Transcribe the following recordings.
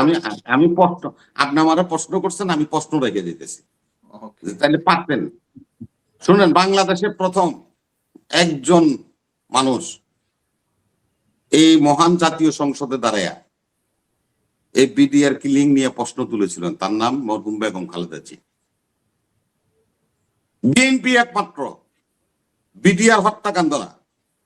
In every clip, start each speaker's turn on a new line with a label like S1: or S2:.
S1: আমি আমি প্রশ্ন, আপনি আমারে প্রশ্ন করছেন, আমি প্রশ্ন রেখে দিতেছি, তাহলে পারতেন। শুনেন, বাংলাদেশে প্রথম একজন মানুষ এই মহান জাতীয় সংসদে দাঁড়ায়া এই বিডিআর কিলিং নিয়ে প্রশ্ন তুলেছিলেন, তার নাম মরহুম বেগম খালেদা জিয়া। বিএনপি একমাত্র বিডিআর হত্যাকাণ্ড না,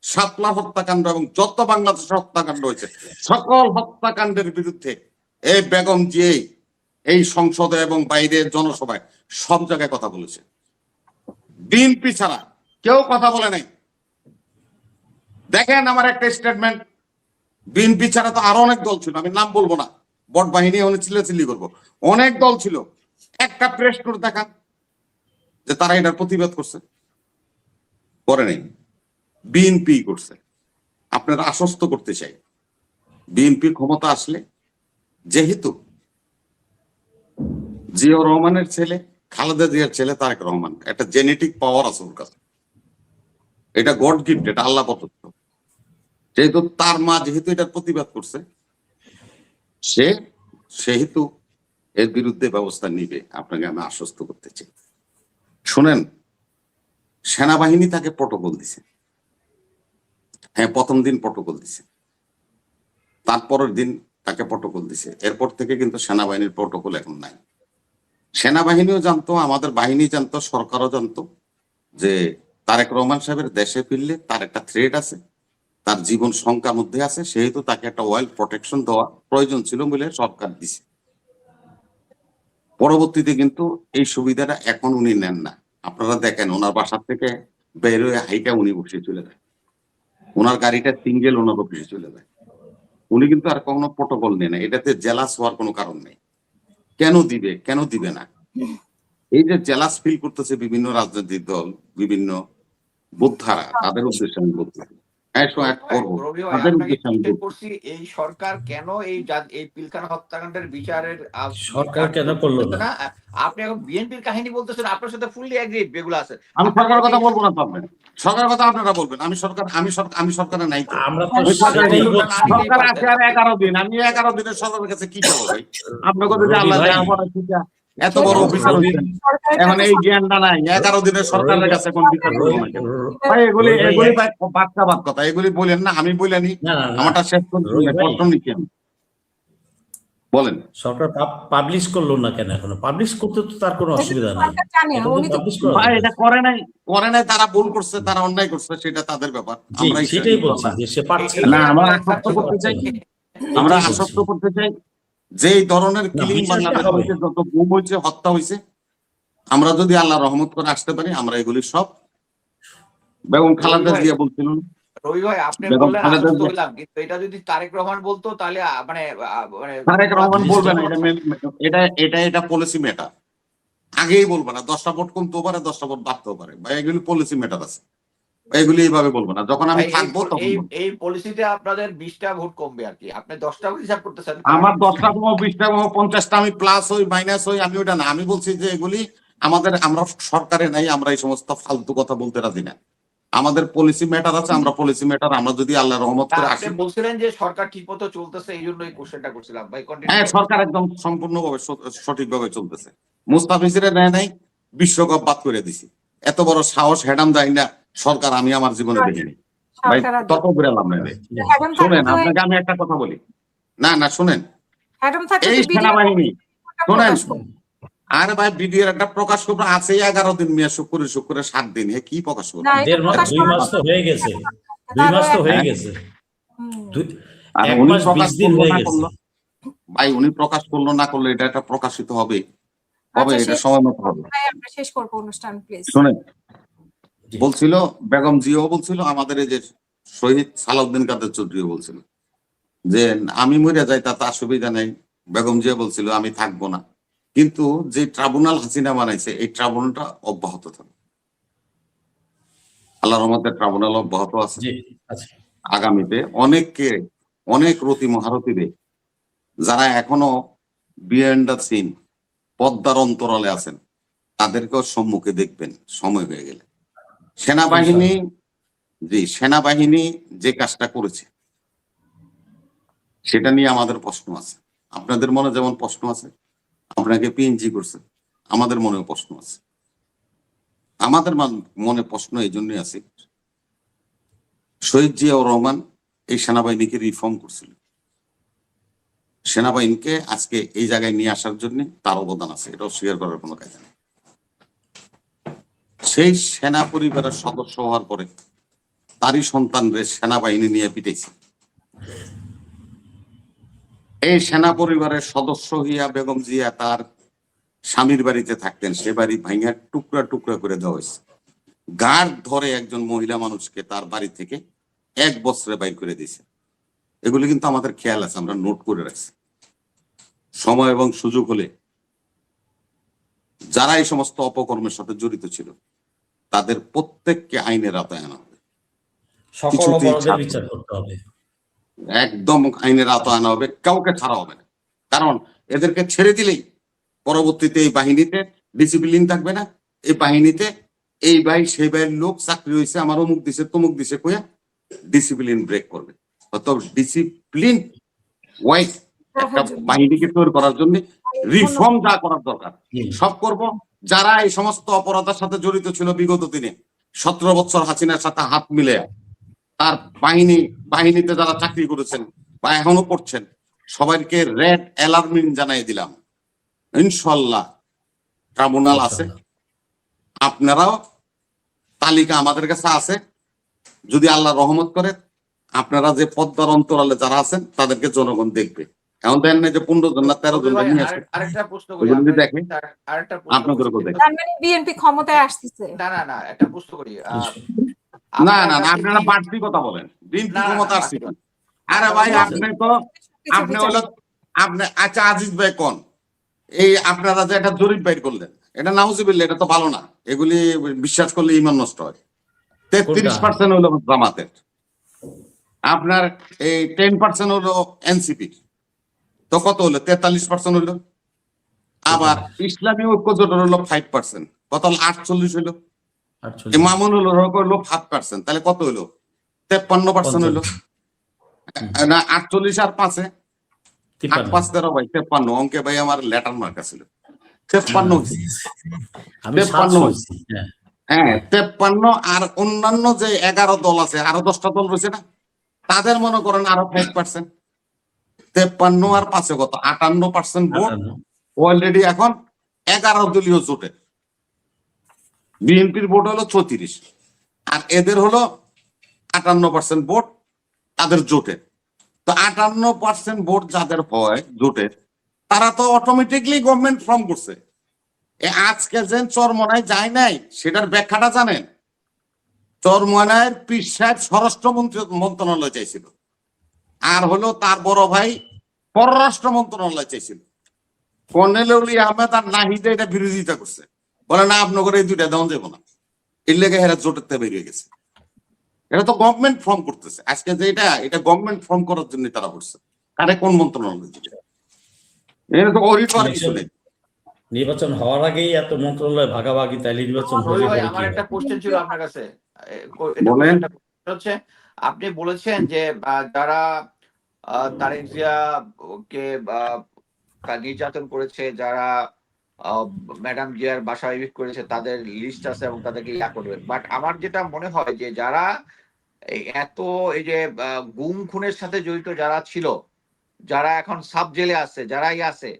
S1: শাপলা হত্যাকাণ্ড এবং যত বাংলাদেশের হত্যাকাণ্ড হয়েছে সকল হত্যাকাণ্ডের বিরুদ্ধে এই বেগম জিয়া এই সংসদে এবং বাইরে জনসভায় সব জায়গায় কথা বলেছে। বিএনপি ছাড়া কেউ কথা বলে নাই। দেখেন আমার একটা স্টেটমেন্ট, বিএনপি ছাড়া তো আরো অনেক দল ছিল, আমি নাম বলবো না, বট বাহিনী অনেক চিল্লাচিল্লি করবো, অনেক দল ছিল, একটা প্রেস নোট দেখান যে তারা এটার প্রতিবাদ করছে, করে নাই। বিএনপি করছে। আপনারা আশ্বস্ত করতে চাই, বিএনপি ক্ষমতা আসলে, যেহেতু জিয়াউর রহমানের ছেলে, খালেদা জিয়ার ছেলে তারেক রহমান, একটা জেনেটিক পাওয়ার আছে ওর কাছে, এটা গড গিফট, এটা আল্লাহ প্রদত্ত। যেহেতু তার মা যেহেতু এটার প্রতিবাদ করছে, সেহেতু এর বিরুদ্ধে ব্যবস্থা নিবে, আপনাকে আমি আশ্বস্ত করতে চাই। শুনেন, সেনাবাহিনী তাকে প্রটোকল দিছে, হ্যাঁ প্রথম দিন প্রটোকল দিছে, তারপরের দিন তাকে প্রটোকল দিছে, এরপর থেকে কিন্তু সেনাবাহিনীর প্রটোকল এখন নাই। সেনাবাহিনীও জানতো, আমাদের বাহিনী জানতো, সরকারও জানতো যে তারেক রহমান সাহেবের দেশে ফিরলে তার একটা থ্রেট আছে, তার জীবন শঙ্কার মধ্যে আছে, সেহেতু তাকে একটা ওয়াইল্ড প্রোটেকশন দেওয়া প্রয়োজন ছিল বলে সরকার দিছে। পরবর্তীতে কিন্তু এই সুবিধাটা এখন উনি নেন না। আপনারা দেখেন ওনার বাসার থেকে বের হয়ে হাইটা উনি বসে চলে যায়, ওনার গাড়িটা সিঙ্গেল ওনার অফিসে চলে যায়, উনি কিন্তু আর কখনো প্রোটোকল নেয় না। এটাতে জেলাস হওয়ার কোনো কারণ নেই। কেন দিবে, কেন দিবে না? এই যে জেলাস ফিল করতেছে বিভিন্ন রাজনৈতিক দল, বিভিন্ন বোদ্ধারা, তাদের উদ্দেশ্যে আমি বলতেছি,
S2: এই সরকার কেন এই পিলখানা হত্যাকাণ্ডের বিচারের
S3: সরকার কেন করলো না?
S2: আপনি এখন বিএনপির কাহিনী বলতেছেন, আপনার সাথে ফুললি এগ্রিড, বেগুলো আছে।
S1: আমি সরকারের কথা বলবো না, পাবেন সরকারের কথা আপনারা বলবেন, আমি সরকারে নাই তো। সরকার আছে আর 11 দিন, আমি 11 দিনের সরকারের কাছে কি চাবো ভাই? আপনাকে যদি আল্লাহ এত বড় অফিসার হচ্ছেন, এখন এই জ্ঞানটা নাই, 11 দিনের সরকারের কাছে কোন বিচার করবো না কেন ভাই? এগুলি বাচ্চা বাদ কথা, এগুলি বলেন না, আমি বলিনি, আমারটা শেষ করতে নিচ্ছি আমি। বলেন,
S3: সরকার পাবলিশ করলো না কেন? এখনো পাবলিশ করতে তো তার কোনো অসুবিধা নাই।
S1: এটা করে নাই, তারা ভুল করছে, তারা অন্যায় করছে, সেটা তাদের ব্যাপার। আমরা
S3: সেটাই বলছি যে সে পারছে
S1: না, আমরা আশ্বস্ত করতে চাই যে এই ধরনের কিলিং বাংলাদেশ হয়েছে, যত গুম হয়েছে, হত্যা হয়েছে, আমরা যদি আল্লাহ রহমত করে আসতে পারি, আমরা এগুলি সব বেগম খালেদা জিয়া বলছিলেন।
S2: রবি ভাই, আপনি বললেন আশ্বস্ত হইলাম, কিন্তু এটা যদি তারেক রহমান বলতো তাহলে
S1: তারেক রহমান বলবে না, এটা পলিসি ম্যাটার। আগেই বলবে না, 10টা ভোট কমতেও পারে, 10টা ভোট বাড়তেও পারে, বা এগুলি পলিসি ম্যাটার আছে, এগুলি এইভাবে বলবো না। যখন আমি থাকবো তখন
S2: এই পলিসিতে আপনাদের 20টা ভোট কমবে আর কি, আপনি 10টা হিসাব করতেছেন।
S1: আমার 10টা কমো, 20টা কমো, 50টা আমি প্লাস হই মাইনাস হই, আমি ওটা না, আমি বলছি যে এগুলি আমাদের, আমরা সরকারে নাই, আমরা এই সমস্ত ফালতু কথা বলতে রাজি না। আমাদের পলিসি ম্যাটার আছে, আমরা পলিসি ম্যাটার, আমরা যদি আল্লাহ রহমত করে আসি।
S2: বলছিলেন যে সরকার ঠিকমতো চলতেছে, এই জন্য এই কোশ্চেনটা করছিলাম ভাই।
S1: হ্যাঁ, সরকার একদম সম্পূর্ণভাবে সঠিকভাবে চলতেছে। মুস্তাফিজের নেয় নাই, বিশ্বকাপ বাদ করে দিছি, এত বড় সাহস হেডাম দেয় না সরকার, আমি আমার জীবনে দেখিনি ভাই। তত করে লাভ নেই। শুনেন, আপনাকে আমি একটা কথা বলি, না শুনেন, এই সেনাবাহিনী, শুনেন, আরে ভাই বিডিআর একটা প্রকাশ করবে আছে 11 দিন, মেয়ে শুক্রে 7 দিন, কি প্রকাশ করবে?
S3: 2 মাস তো হয়ে গেছে, 2 মাস তো হয়ে গেছে, 1 মাস 20 দিন হয়ে গেছে
S1: ভাই। উনি প্রকাশ করলো না করলো, এটা একটা প্রকাশিত হবে, এটা সময় মতো হবে।
S4: শেষ করব অনুষ্ঠান প্লিজ।
S1: শুনেন, বলছিল বেগম জিয়াও বলছিল, আমাদের এই যে শহীদ সালাউদ্দিন কাদের চৌধুরী বলছিল যে আমি মরে যাই তাতে অসুবিধা নেই, বেগম জিয়া বলছিল আমি থাকবো না, কিন্তু যে ট্রাইব্যুনাল হাসিনা বানাইছে এই ট্রাইব্যুনালটা অব্যাহত থাকবে। আল্লাহর রহমতের ট্রাইব্যুনাল অব্যাহত আছে। আগামীতে অনেক রতি মহারথীদের যারা এখনো বিহাইন্ড দ্য সিন, পদ্মার অন্তরালে আছেন, তাদেরকেও সম্মুখে দেখবেন সময় হয়ে গেলে। সেনাবাহিনী যে কাজটা করেছে সেটা নিয়ে আমাদের প্রশ্ন আছে। আপনাদের মনে যেমন প্রশ্ন আছে, আপনাকে পিএনজি করছে, আমাদের মনেও প্রশ্ন আছে। আমাদের মনে প্রশ্ন এই জন্যই আছে, শহীদ জিয়াউর রহমান এই সেনাবাহিনীকে রিফর্ম করছিল। সেনাবাহিনীকে আজকে এই জায়গায় নিয়ে আসার জন্য তার অবদান আছে, এটা স্বীকার করার কোনো কাজ নেই। সেই সেনা পরিবারের সদস্য হওয়ার পরে তারই সন্তানরে সেনাবাহিনী নিয়ে পিটাইছে। এই সেনা পরিবারের সদস্য হইয়া বেগম জিয়া তার স্বামীর বাড়িতে থাকতেন, সে বাড়ি ভাঙা টুকরা টুকরা করে দেওয়া হয়েছে। গার্ড ধরে একজন মহিলা মানুষকে তার বাড়ি থেকে 1 বছরে বাইর করে দিয়েছে। এগুলো কিন্তু আমাদের খেয়াল আছে, আমরা নোট করে রাখছি। সময় এবং সুযোগ হলে যারা এই সমস্ত অপকর্মের সাথে জড়িত ছিল তাদের প্রত্যেককে আইনের আওতায় আনা হবে,
S3: সকল অপরাধের বিচার করতে হবে,
S1: একদম আইনের আওতায় আনা হবে, কাউকে ছাড়া হবে না। কারণ এদেরকে ছেড়ে দিলেই পরবর্তীতে এই বাহিনীতে ডিসিপ্লিন থাকবে না। এই বাহিনীতে এই ভাই সেই ভাইয়ের লোক চাকরি হয়েছে, আমার অমুক দিছে তমুক দিছে কইয়া ডিসিপ্লিন ব্রেক করবে। অত ডিসিপ্লিন ওয়াইজ একটা বাহিনীকে তৈরি করার জন্য রিফর্ম যা করার দরকার সব করব। যারা এই সমস্ত অপরাধের সাথে জড়িত ছিল বিগত দিনে 17 বছর হাসিনার সাথে হাত মিলে তার বাহিনীতে যারা চাকরি করেছেন বা এখনো করছেন, সবাইকে রেড অ্যালার্মিং জানাই দিলাম। ইনশাল্লাহ ট্রাইব্যুনাল আছে, আপনারাও তালিকা আমাদের কাছে আছে। যদি আল্লাহ রহমত করে আপনারা যে পদ্মার অন্তরালে যারা আছেন তাদেরকে জনগণ দেখবে। এখন দেন না যে 15 জন না 13 জন নিয়ে আসে,
S2: আরেকটা প্রশ্ন করি
S1: দেখে আপনাদের
S4: বিএনপি ক্ষমতায় আসতেছে।
S2: না একটা প্রশ্ন করি।
S1: না আপনারা বাড়তি কথা বলেন, বিএনপি ক্ষমতা আসছে। আরে ভাই আপনি হলো আপনি আচ্ছা আজিজ ভাই কোন এই আপনারা যে একটা জরিপ বাইর করলেন, এটা নাউজুবিল্লাহ, এটা তো ভালো না। এগুলি বিশ্বাস করলে ইমান নষ্ট হয়। 33% হলো জামাতের, আপনার এই 10% হলো এনসিপি, তো কত হলো? 43% হলো। আবার ইসলামী ঐক্য জোটের হলো 5%, কত হলো? 48 হলো। মামুন হলো 5%, তাহলে কত হলো? 53% হলো না? 48 আর 5-এ 8 5 13 ভাই 53। অঙ্কে ভাই আমার লেটার মার্ক ছিল 53। হ্যাঁ 53। আর অন্যান্য যে 11 দল আছে, আরো 10টা দল রয়েছে না, তাদের মনে করেন আরো 5%। 53 আর 5-এ কত? 58% ভোট অলরেডি এখন 11 দলীয় জোটে। বিএনপির ভোট হলো 34 আর এদের হলো 58% ভোট তাদের জোটে। তো 58% ভোট যাদের হয় জোটের, তারা তো অটোমেটিকলি গভর্নমেন্ট ফর্ম করছে। আজকে যে চরমনায় যায় নাই সেটার ব্যাখ্যাটা জানেন? চরমনায়ের পীর সাহেব স্বরাষ্ট্র মন্ত্রণালয় চাইছিল, আর হলো তার বড় ভাই পররাষ্ট্র মন্ত্রণালয় চাইছিল। কর্নেল উলি আহমেদ আর নাহিদে এটা বিরোধিতা করছে, বলে না আপনার এই দুইটা দেওয়া যাবো না, এর লেগে এরা জোটের তে বেরিয়ে গেছে। এটা তো গভর্নমেন্ট ফর্ম করতেছে আজকে, যে এটা গভর্নমেন্ট ফর্ম করার জন্য তারা করছে। কারে কোন মন্ত্রণালয়? এটা তো অরিটর কিছু নেই।
S3: নির্বাচন হওয়ার আগেই এত মন্ত্রণালয় ভাগাভাগি, তাইলে নির্বাচন হলে পরে
S2: আমার
S3: কি
S2: একটা
S3: হবে?
S2: কোশ্চেন ছিল আপনার কাছে।
S1: বলেন।
S2: হচ্ছে আপনি বলেছেন যে যারা তারেক জিয়া কে নির্যাতন করেছে, যারা ম্যাডাম জিয়ার বাসা ভিজিট করেছে, তাদের লিস্ট আছে এবং তাদেরকে ইয়া করবেন। বাট আমার যেটা মনে হয় যে যারা এত এই যে গুম খুনের সাথে জড়িত যারা ছিল, যারা এখন সাব জেলে আছে, যারাই আছে,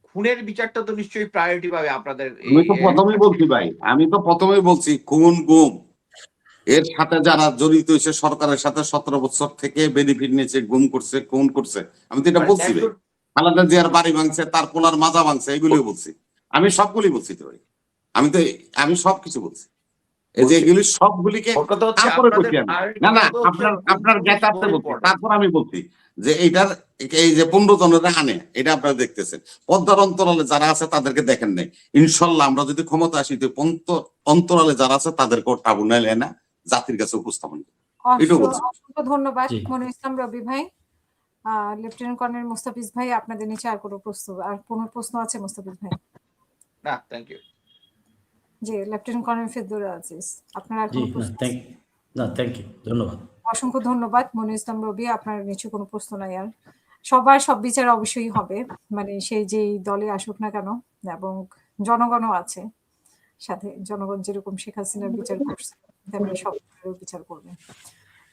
S2: খুনের বিচারটা তো নিশ্চয়ই প্রায়োরিটি পাবে আপনাদের।
S1: আমি তো প্রথমেই বলছি ভাই, আমি তো প্রথমেই বলছি খুন গুম এর সাথে যারা জড়িত হয়েছে, সরকারের সাথে 17 বছর থেকে বেনিফিট নিয়েছে, গুম করছে, খুন করছে, আমি তো এটা বলছি ভাই। খালেদা জিয়ার বাড়ি ভাঙছে, তার পোলার মাজা ভাঙছে, এগুলিও বলছি আমি, সবগুলি বলছি তো ভাই। আমি সবকিছু বলছি, এই যে এগুলি সবগুলিকে তারপরে বলছি আমি। না আপনার জ্ঞাতার্থে বলছি, তারপর আমি বলছি যে এইটার এই যে 15 জনের আনে, এটা আপনারা দেখতেছেন। পদ্মার অন্তরালে যারা আছে তাদেরকে দেখেন নাই। ইনশাল্লাহ আমরা যদি ক্ষমতা আসি, অন্তরালে যারা আছে তাদেরকেও ট্রাইব্যুনাল এনে জাতির কাছে উপস্থাপন করি।
S4: অসংখ্য ধন্যবাদ মনির ইসলাম রবি ভাই, লেফটেন্যান্ট কর্নেল মুস্তাফিজ ভাই। আপনাদের নিচে আর কোনো প্রশ্ন আছে মুস্তাফিজ ভাই?
S2: না, থ্যাংক ইউ।
S4: জি, লেফটেন্যান্ট কর্নেল ফেরদৌস আজিজ, আপনার আর কোনো প্রশ্ন?
S3: না, থ্যাংক ইউ, ধন্যবাদ।
S4: অসংখ্য ধন্যবাদ মনির ইসলাম রবি, আপনার নিচে কোনো প্রশ্ন নাই আর। সবার সব বিচার অবশ্যই হবে, মানে সেই যেই দলে আসুক না কেন, এবং জনগণও আছে সাথে, জনগণ যেরকম শেখ হাসিনার বিচার করছে তেমনি সব বিচার করবে।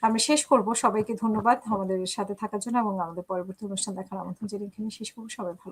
S4: আমরা শেষ করব, সবাইকে ধন্যবাদ আমাদের সাথে থাকার জন্য এবং আমাদের পরবর্তী অনুষ্ঠান দেখার আমন্ত্রণ জানিয়ে এখানে শেষ করবো। সবাই ভালো